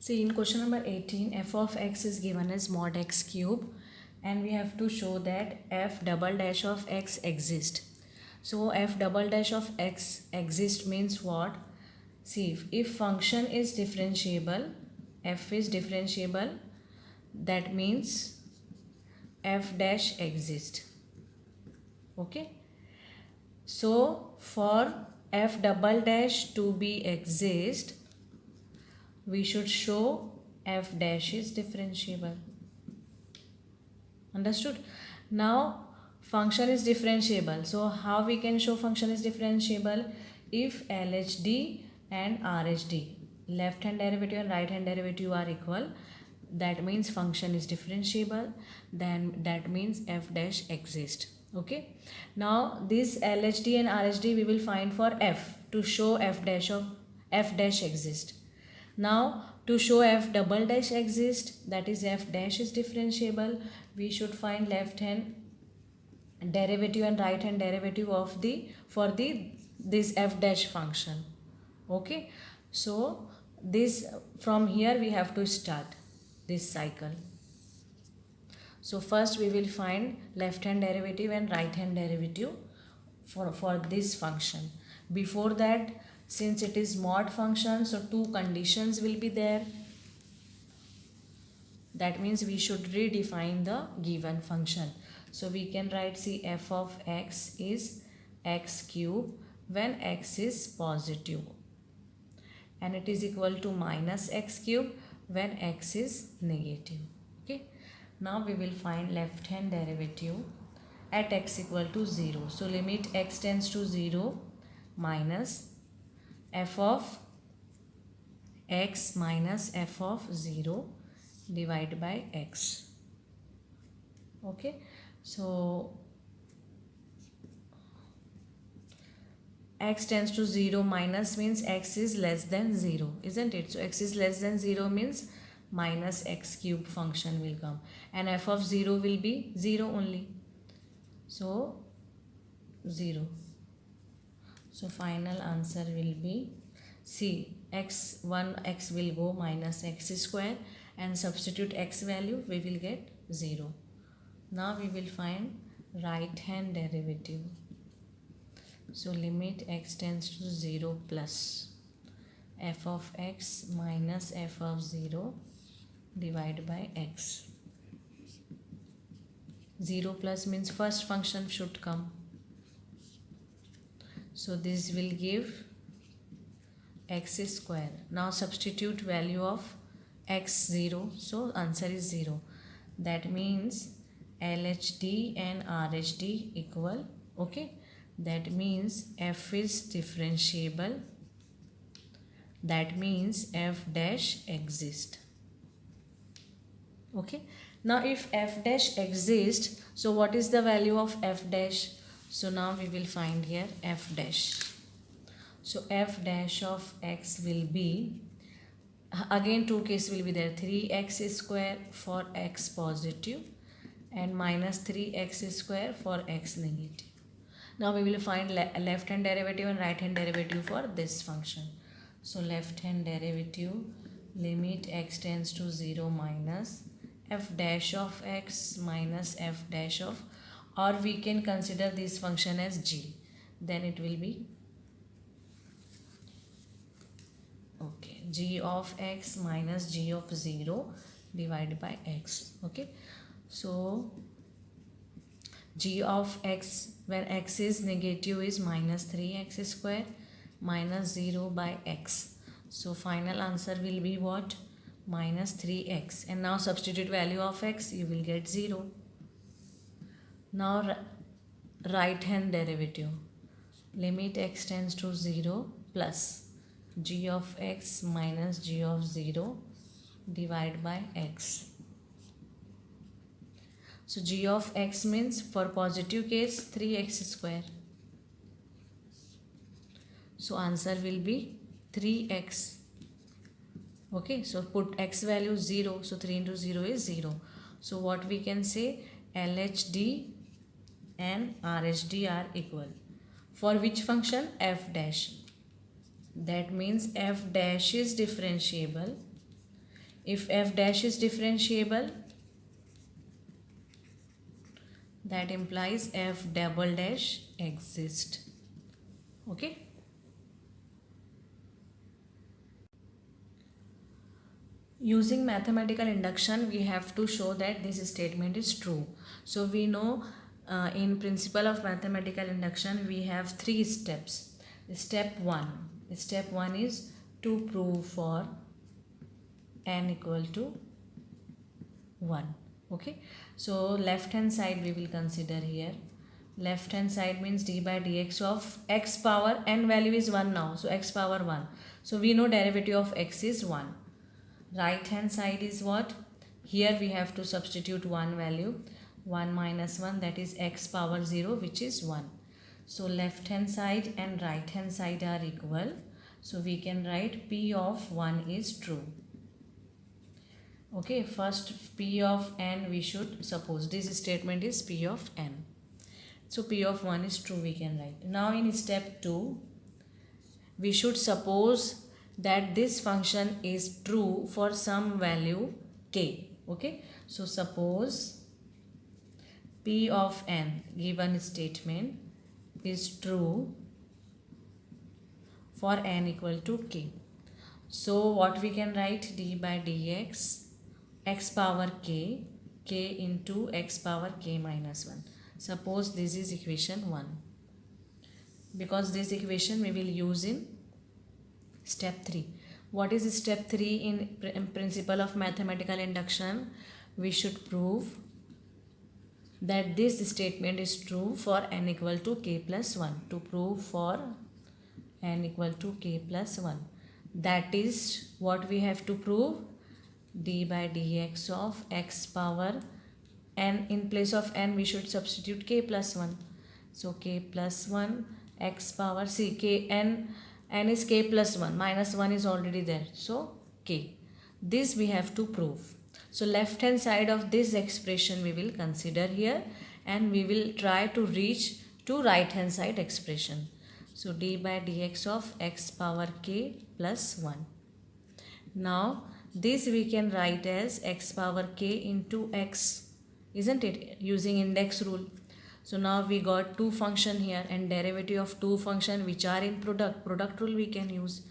See, in question number 18, f of x is given as mod x cube, and we have to show that f double dash of x exists. So f double dash of x exists means what? See, if function is differentiable, f is differentiable, that means f dash exists. Okay. So for f double dash to be exist, we should show f dash is differentiable. Understood? Now function is differentiable. So how we can show function is differentiable? If LHD and RHD, left hand derivative and right hand derivative, are equal, that means function is differentiable. Then that means f dash exists. Okay. Now this LHD and RHD we will find for f to show f dash exist. Now to show f double dash exists, that is f dash is differentiable, we should find left hand derivative and right hand derivative of this f dash function. Okay, so this from here we have to start this cycle. So first we will find left hand derivative and right hand derivative for this function. Before that, since it is mod function, so two conditions will be there. That means we should redefine the given function. So we can write, see, f of x is x cube when x is positive, and it is equal to minus x cube when x is negative. Okay. Now we will find left hand derivative at x equal to 0. So limit x tends to 0 minus f of x minus f of 0 divided by x. Okay, so x tends to 0 minus means x is less than 0, isn't it? So x is less than 0 means minus x cube function will come, and f of 0 will be 0 only. So 0. So final answer will be C. X will go minus x square, and substitute x value, we will get 0. Now we will find right hand derivative. So limit x tends to 0 plus f of x minus f of 0 divided by x. 0 plus means first function should come. So this will give x square. Now substitute value of x 0. So answer is 0. That means LHD and RHD equal. Okay. That means f is differentiable. That means f dash exists. Okay. Now if f dash exists, so what is the value of f dash? So now we will find here f dash. So f dash of x will be, again two cases will be there, 3x square for x positive and minus 3x square for x negative. Now we will find left hand derivative and right hand derivative for this function. So left hand derivative, limit x tends to 0 minus f dash of x minus f dash of, or we can consider this function as g, then it will be okay, g of x minus g of 0 divided by x. Okay, so g of x when x is negative is minus 3x square minus 0 by x. So final answer will be what? Minus 3x. And now substitute value of x, you will get 0. Now right hand derivative, limit x tends to 0 plus g of x minus g of 0 divided by x. So g of x means for positive case 3x square. So answer will be 3x. Okay, so put x value 0. So 3 into 0 is 0. So what we can say, LHD and RHD are equal. For which function? F dash. That means f dash is differentiable If f dash is differentiable, that implies f double dash exists. Okay. Using mathematical induction, we have to show that this statement is true. So we know in principle of mathematical induction, we have 3 steps. Step 1 is to prove for n equal to 1. Okay. So left hand side we will consider here. Left hand side means d by dx of x power n value is 1 now. So x power 1. So we know derivative of x is 1. Right hand side is what? Here we have to substitute one value. 1 minus 1, that is x power 0, which is 1. So left hand side and right hand side are equal. So we can write p of 1 is true. Okay, first p of n we should suppose. This statement is p of n. So p of 1 is true we can write. Now in step 2, we should suppose that this function is true for some value k. Okay, so suppose p of n given statement is true for n equal to k. So what we can write? D by dx x power k into x power k minus 1. Suppose this is equation 1, because this equation we will use in step 3. What is step 3 in principle of mathematical induction? We should prove that this statement is true for n equal to k plus 1. To prove for n equal to k plus 1, that is what we have to prove. D by dx of x power n, in place of n we should substitute k plus 1. So k plus 1 x power, see k n is k plus 1, minus 1 is already there, so k. This we have to prove. So left hand side of this expression we will consider here, and we will try to reach to right hand side expression. So d by dx of x power k plus 1. Now this we can write as x power k into x, isn't it, using index rule. So now we got two function here, and derivative of two function which are in product rule we can use.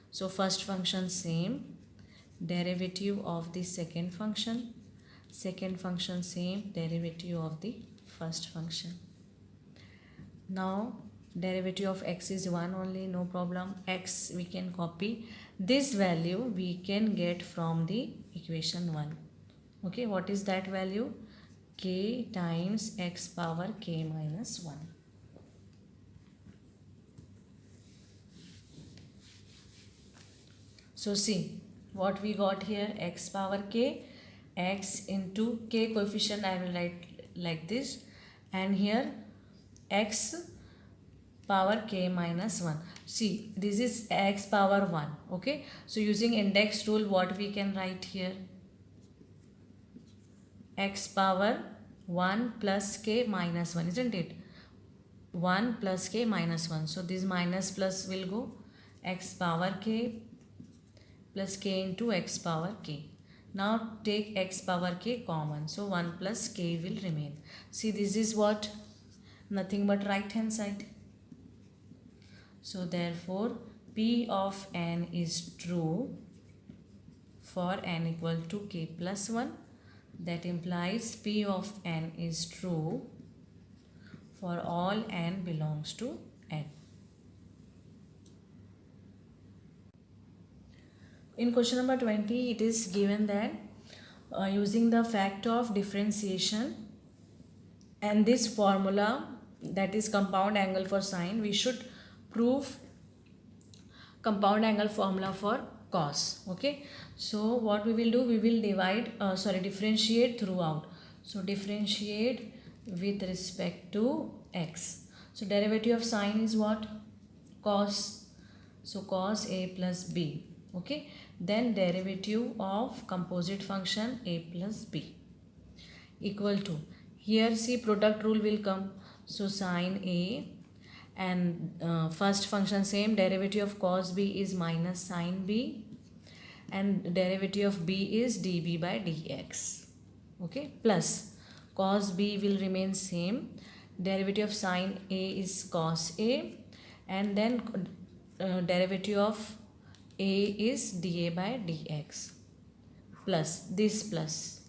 So first function same, derivative of the second function same, derivative of the first function. Now derivative of x is 1 only, no problem. X we can copy. This value we can get from the equation 1. Okay, what is that value? K times x power k minus 1. So see what we got here, x power k, x into k coefficient I will write like this, and here x power k minus 1. See, this is x power 1. Okay, so using index rule what we can write here? X power 1 plus k minus 1, isn't it? 1 plus k minus 1. So this minus plus will go, x power k plus k into x power k. Now take x power k common. So 1 plus k will remain. See, this is what? Nothing but right hand side. So therefore p of n is true for n equal to k plus 1. That implies p of n is true for all n belongs to n. In question number 20, it is given that using the fact of differentiation and this formula, that is compound angle for sine, we should prove compound angle formula for cos. Okay, so what we will do, we will differentiate throughout. So differentiate with respect to x. So derivative of sine is what? Cos. So cos a plus b. Okay, then derivative of composite function a plus b equal to, here see product rule will come. So sine a and first function same, derivative of cos b is minus sine b, and derivative of b is db by dx. Okay, plus cos b will remain same, derivative of sin a is cos a, and then derivative of a is dA by dx, plus this plus.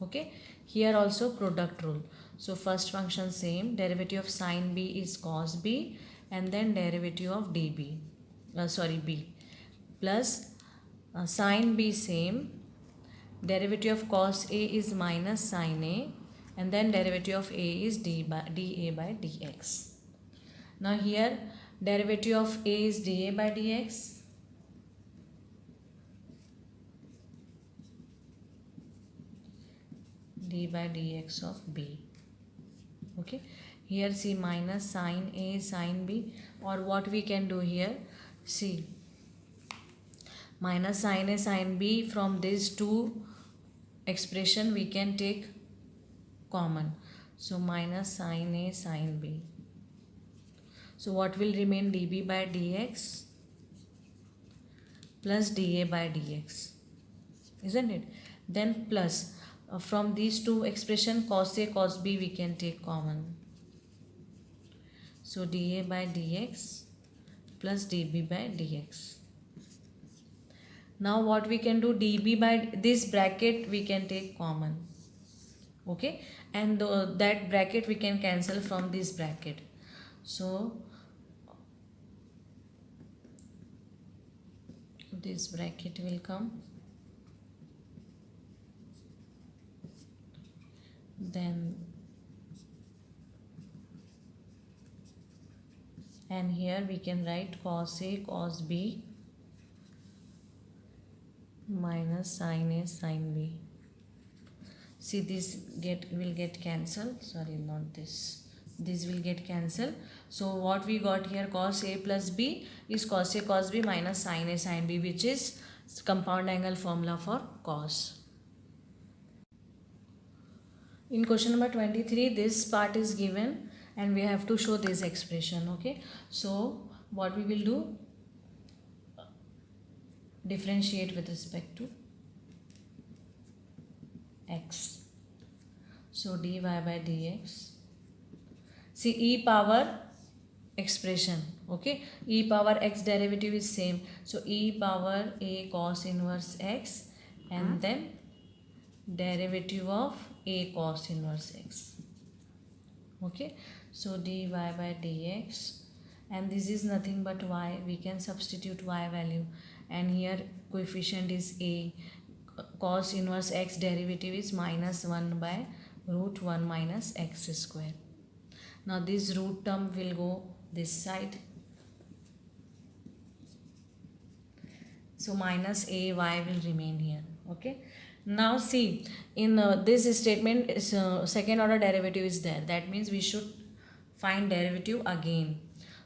Okay, here also product rule. So first function same, derivative of sin b is cos b, and then derivative of db, b, plus sin b same, derivative of cos a is minus sin a, and then derivative of a is dA by dx. Now here derivative of a is dA by dx, d by dx of b. Okay, here see minus sin a sin b, or what we can do here, see minus sin a sin b, from these two expression we can take common, so minus sin a sin b. So what will remain, dB by dx plus dA by dx, isn't it? Then plus from these two expression cos a cos b we can take common, so dA by dx plus dB by dx. Now what we can do, dB by this bracket we can take common. Okay, and that bracket we can cancel from this bracket, so this bracket will come, then and here we can write cos a cos b minus sin a sin b. See, this will get cancelled, sorry, not this, this will get cancelled. So what we got here, cos a plus b is cos a cos b minus sin a sin b, which is compound angle formula for cos. In question number 23, this part is given and we have to show this expression. Okay, so what we will do, differentiate with respect to x. So dy by dx, see e power expression, okay, e power x derivative is same, so e power a cos inverse x and then derivative of a cos inverse x. Okay, so dy by dx, and this is nothing but y, we can substitute y value, and here coefficient is a, cos inverse x derivative is minus 1 by root 1 minus x square. Now this root term will go this side, so minus a y will remain here. Okay, now see, in this statement is second order derivative is there, that means we should find derivative again.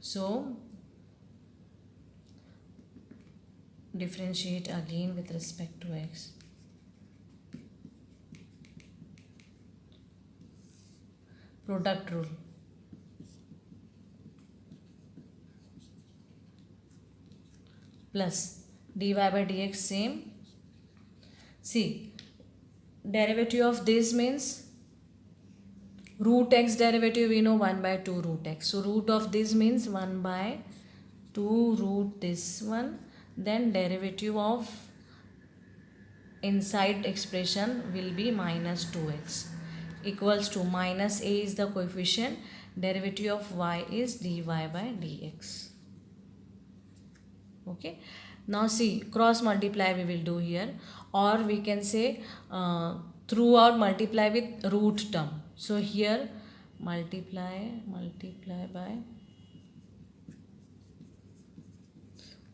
So differentiate again with respect to x. Product rule. Plus dy by dx same. See, derivative of this means root x derivative, we know 1 by 2 root x. So root of this means 1 by 2 root this one. Then derivative of inside expression will be minus 2x equals to minus a is the coefficient, derivative of y is dy by dx. Okay, now see, cross multiply we will do here, or we can say throughout multiply with root term. So here multiply by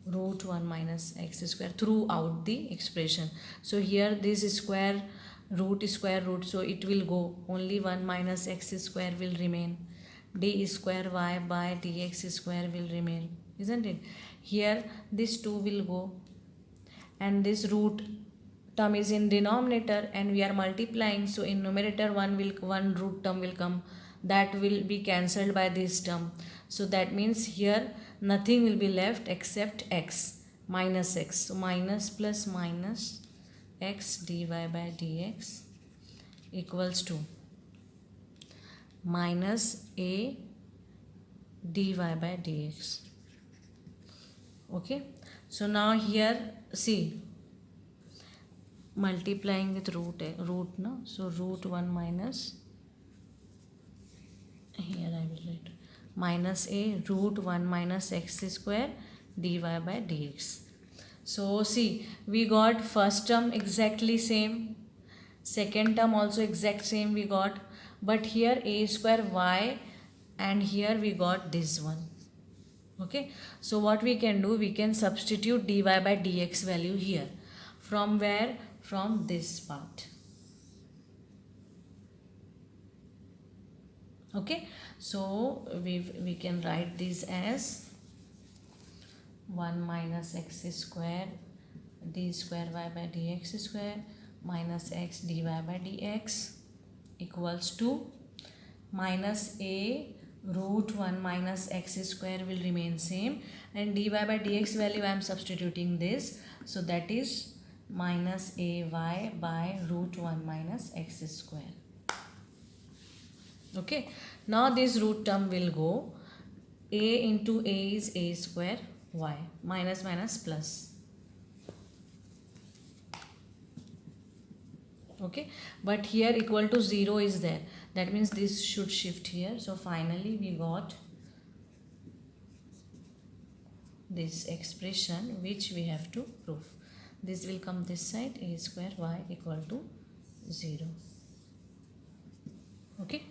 root 1 minus x square throughout the expression. So here this square root, so it will go, only 1 minus x square will remain, d square y by dx square will remain, isn't it? Here this 2 will go, and this root term is in denominator and we are multiplying, so in numerator one root term will come, that will be cancelled by this term. So that means here nothing will be left except x minus x. So minus plus minus x dy by dx equals to minus a dy by dx. Okay, so now here see, multiplying with root no, so root 1 minus, here I will write minus a root 1 minus x square dy by dx. So see, we got first term exactly same, second term also exact same we got, but here a square y and here we got this one. Okay, so what we can do, we can substitute dy by dx value here. From where? From this part. Okay, so we can write this as 1 minus x square d square y by dx square minus x dy by dx equals to minus a root 1 minus x square will remain same, and dy by dx value I am substituting this, so that is minus ay by root 1 minus x square. Okay, now this root term will go, a into a is a square y, minus minus plus. Okay, but here equal to 0 is there, that means this should shift here. So finally we got this expression which we have to prove. This will come this side, a square y equal to 0. Okay.